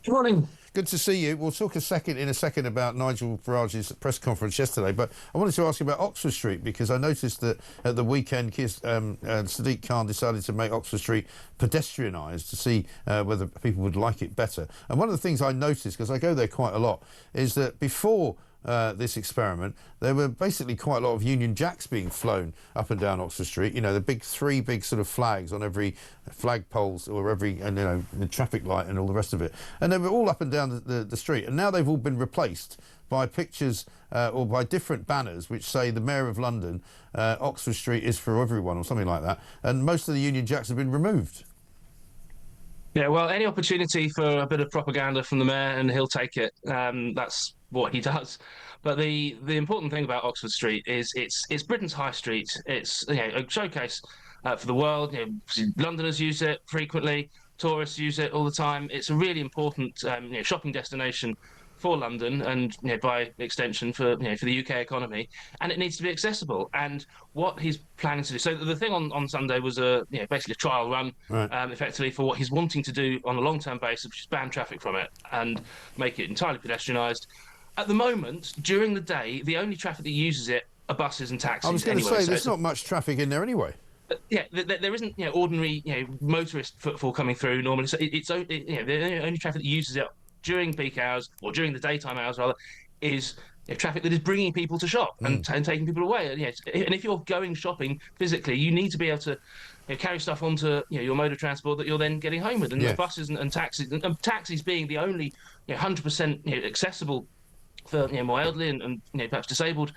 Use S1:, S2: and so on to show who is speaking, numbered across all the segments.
S1: Good morning.
S2: Good to see you. We'll talk in a second about Nigel Farage's press conference yesterday, but I wanted to ask you about Oxford Street because I noticed that at the weekend, Sadiq Khan decided to make Oxford Street pedestrianised to see whether people would like it better. And one of the things I noticed, because I go there quite a lot, is that before this experiment, there were basically quite a lot of Union Jacks being flown up and down Oxford Street. You know, three big sort of flags on every flag poles or every, and the traffic light and all the rest of it. And they were all up and down the street. And now they've all been replaced by pictures or by different banners which say the Mayor of London, Oxford Street is for everyone or something like that. And most of the Union Jacks have been removed.
S1: Yeah, well, any opportunity for a bit of propaganda from the mayor, and he'll take it. That's what he does. But the important thing about Oxford Street is it's Britain's high street. It's a showcase for the world. Londoners use it frequently. Tourists use it all the time. It's a really important shopping destination for London and by extension for the UK economy, and it needs to be accessible. And what he's planning to do. So the thing on Sunday was basically a trial run,
S2: Right.
S1: effectively for what he's wanting to do on a long-term basis, which is ban traffic from it and make it entirely pedestrianised. At the moment, during the day, the only traffic that uses it are buses and taxis.
S2: I was going to
S1: anyway.
S2: say,
S1: So
S2: there's not much traffic in there anyway.
S1: there isn't ordinary motorist footfall coming through normally. So the only traffic that uses it during peak hours or during the daytime hours rather is traffic that is bringing people to shop and taking people away. And if you're going shopping physically, you need to be able to carry stuff onto your mode of transport that you're then getting home with. And
S2: Yes.
S1: the buses and taxis, and taxis being the only 100% accessible for more elderly and perhaps disabled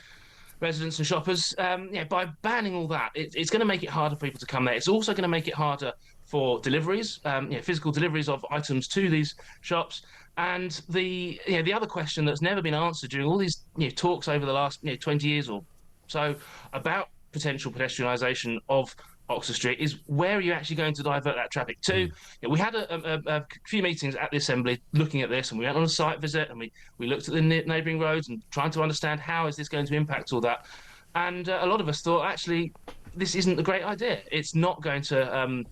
S1: residents and shoppers. By banning all that, it's going to make it harder for people to come there. It's also going to make it harder for deliveries, physical deliveries of items to these shops. And the other question that's never been answered during all these talks over the last 20 years or so about potential pedestrianisation of Oxford Street is where are you actually going to divert that traffic to? We had a few meetings at the Assembly looking at this, and we went on a site visit and we looked at the neighbouring roads and trying to understand how is this going to impact all that. And a lot of us thought, actually, this isn't a great idea. It's not going to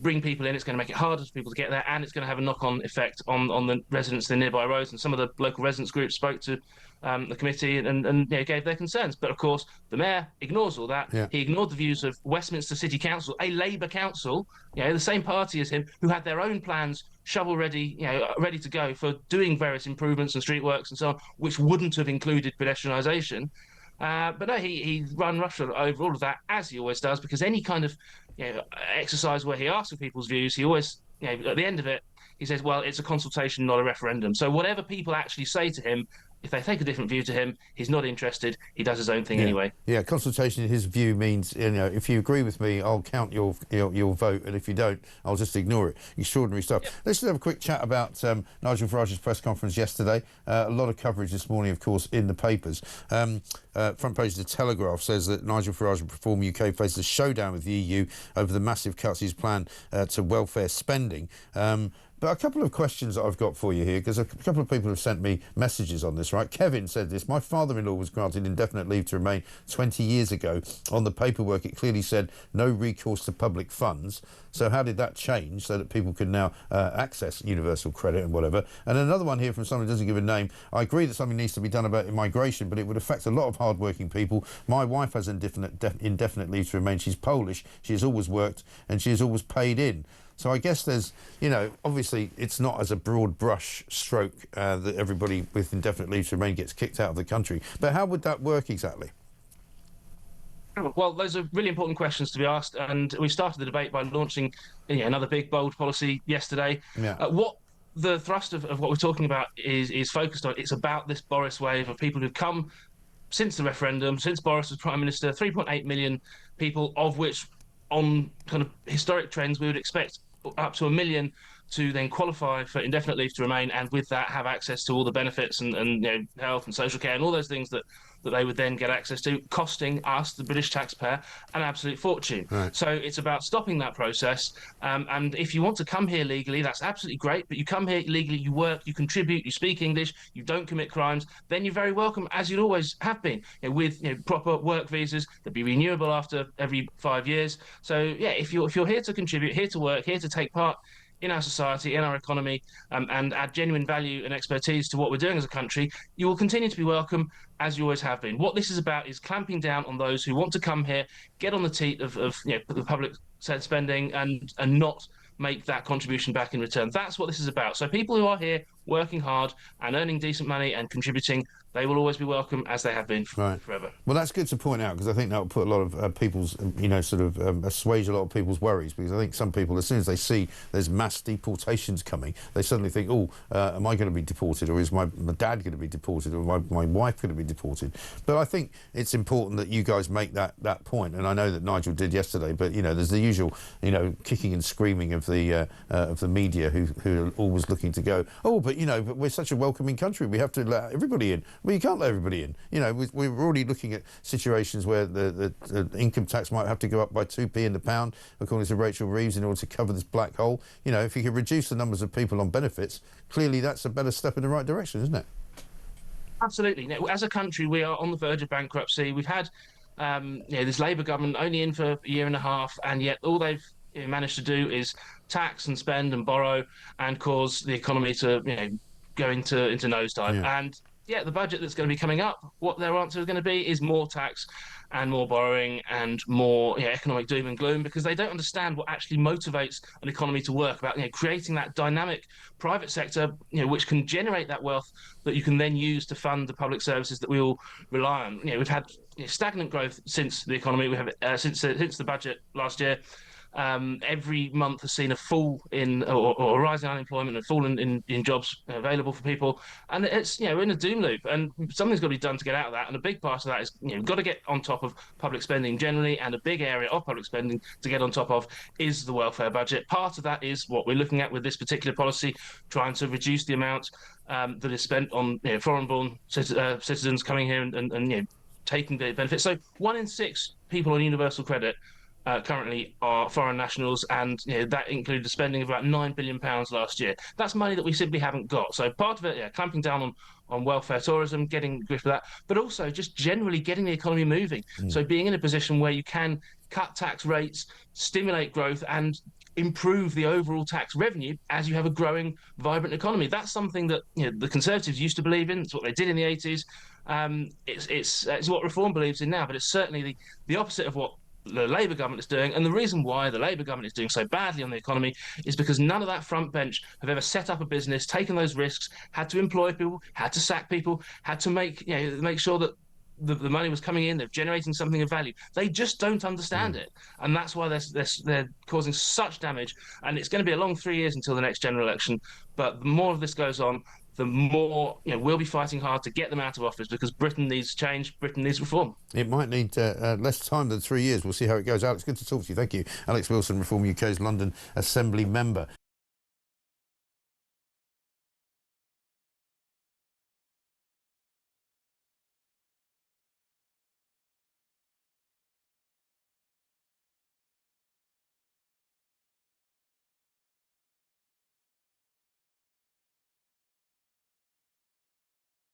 S1: bring people in. It's going to make it harder for people to get there, and it's going to have a knock-on effect on the residents of the nearby roads. And some of the local residents groups spoke to the committee and gave their concerns. But of course, the mayor ignores all that.
S2: Yeah.
S1: He ignored the views of Westminster City Council, a Labour council, the same party as him, who had their own plans shovel-ready, ready to go for doing various improvements and streetworks and so on, which wouldn't have included pedestrianisation. But no, he run roughshod over all of that, as he always does, because any kind of exercise where he asks for people's views, he always, at the end of it, he says, well, it's a consultation, not a referendum. So whatever people actually say to him, if they take a different view to him, he's not interested. He does his own thing anyway.
S2: Yeah, consultation in his view means, if you agree with me, I'll count your vote, and if you don't, I'll just ignore it. Extraordinary stuff.
S1: Yep.
S2: Let's just have a quick chat about Nigel Farage's press conference yesterday. A lot of coverage this morning, of course, in the papers. Front page of the Telegraph says that Nigel Farage and Reform UK faces a showdown with the EU over the massive cuts he's planned to welfare spending. But a couple of questions that I've got for you here, because a couple of people have sent me messages on this, right? Kevin said this: my father-in-law was granted indefinite leave to remain 20 years ago. On the paperwork, it clearly said no recourse to public funds. So how did that change so that people can now access universal credit and whatever? And another one here from someone who doesn't give a name. I agree that something needs to be done about immigration, but it would affect a lot of hard-working people. My wife has indefinite leave to remain. She's Polish. She has always worked and she has always paid in. So I guess there's, obviously it's not as a broad brush stroke that everybody with indefinite leave to remain gets kicked out of the country. But how would that work exactly?
S1: Well, those are really important questions to be asked, and we started the debate by launching another big, bold policy yesterday.
S2: Yeah.
S1: What the thrust of what we're talking about is focused on, it's about this Boris wave of people who've come since the referendum, since Boris was Prime Minister, 3.8 million people, of which on kind of historic trends we would expect up to 1 million to then qualify for indefinite leave to remain, and with that have access to all the benefits and health and social care and all those things that they would then get access to, costing us, the British taxpayer, an absolute fortune.
S2: Right.
S1: So it's about stopping that process. And if you want to come here legally, that's absolutely great. But you come here legally, you work, you contribute, you speak English, you don't commit crimes, then you're very welcome, as you'd always have been, with proper work visas that be renewable after every 5 years. So yeah, if you're here to contribute, here to work, here to take part in our society, in our economy, and add genuine value and expertise to what we're doing as a country, you will continue to be welcome as you always have been. What this is about is clamping down on those who want to come here, get on the teat of the public spending, and not make that contribution back in return. That's what this is about. So people who are here working hard and earning decent money and contributing, they will always be welcome as they have been forever.
S2: Well, that's good to point out, because I think that will put a lot of people's, assuage a lot of people's worries, because I think some people, as soon as they see there's mass deportations coming, they suddenly think, oh, am I going to be deported, or is my dad going to be deported, or my wife going to be deported? But I think it's important that you guys make that point, and I know that Nigel did yesterday, but, there's the usual, kicking and screaming of the media who are always looking to go, oh, but we're such a welcoming country, we have to let everybody in. Well, you can't let everybody in. We're already looking at situations where the income tax might have to go up by 2p in the pound, according to Rachel Reeves, in order to cover this black hole. If you could reduce the numbers of people on benefits, clearly that's a better step in the right direction, isn't it?
S1: Absolutely. Now, as a country, we are on the verge of bankruptcy. We've had this Labour government only in for a year and a half, and yet all they've managed to do is tax and spend and borrow and cause the economy to go into nosedive.
S2: Yeah.
S1: And the budget that's going to be coming up, what their answer is going to be is more tax and more borrowing and more economic doom and gloom, because they don't understand what actually motivates an economy to work, about creating that dynamic private sector which can generate that wealth that you can then use to fund the public services that we all rely on. We've had stagnant growth since the economy. We have since the budget last year. Every month has seen a fall in or a rise in unemployment, and a fall in jobs available for people, and it's we're in a doom loop, and something's got to be done to get out of that. And a big part of that is we've got to get on top of public spending generally, and a big area of public spending to get on top of is the welfare budget. Part of that is what we're looking at with this particular policy, trying to reduce the amount that is spent on foreign-born citizens coming here and taking the benefits. So 1 in 6 people on universal credit currently are foreign nationals, and that included the spending of about £9 billion last year. That's money that we simply haven't got. So part of it, clamping down on welfare tourism, getting grip of that, but also just generally getting the economy moving. So being in a position where you can cut tax rates, stimulate growth, and improve the overall tax revenue as you have a growing, vibrant economy. That's something that the Conservatives used to believe in. It's what they did in the 80s. It's what Reform believes in now, but it's certainly the opposite of what the Labour government is doing. And the reason why the Labour government is doing so badly on the economy is because none of that front bench have ever set up a business, taken those risks, had to employ people, had to sack people, had to make sure that the money was coming in, they're generating something of value. They just don't understand it, and that's why they're causing such damage. And it's going to be a long 3 years until the next general election. But the more of this goes on, the more we'll be fighting hard to get them out of office, because Britain needs change, Britain needs reform.
S2: It might need less time than 3 years. We'll see how it goes. Alex, good to talk to you. Thank you. Alex Wilson, Reform UK's London Assembly member.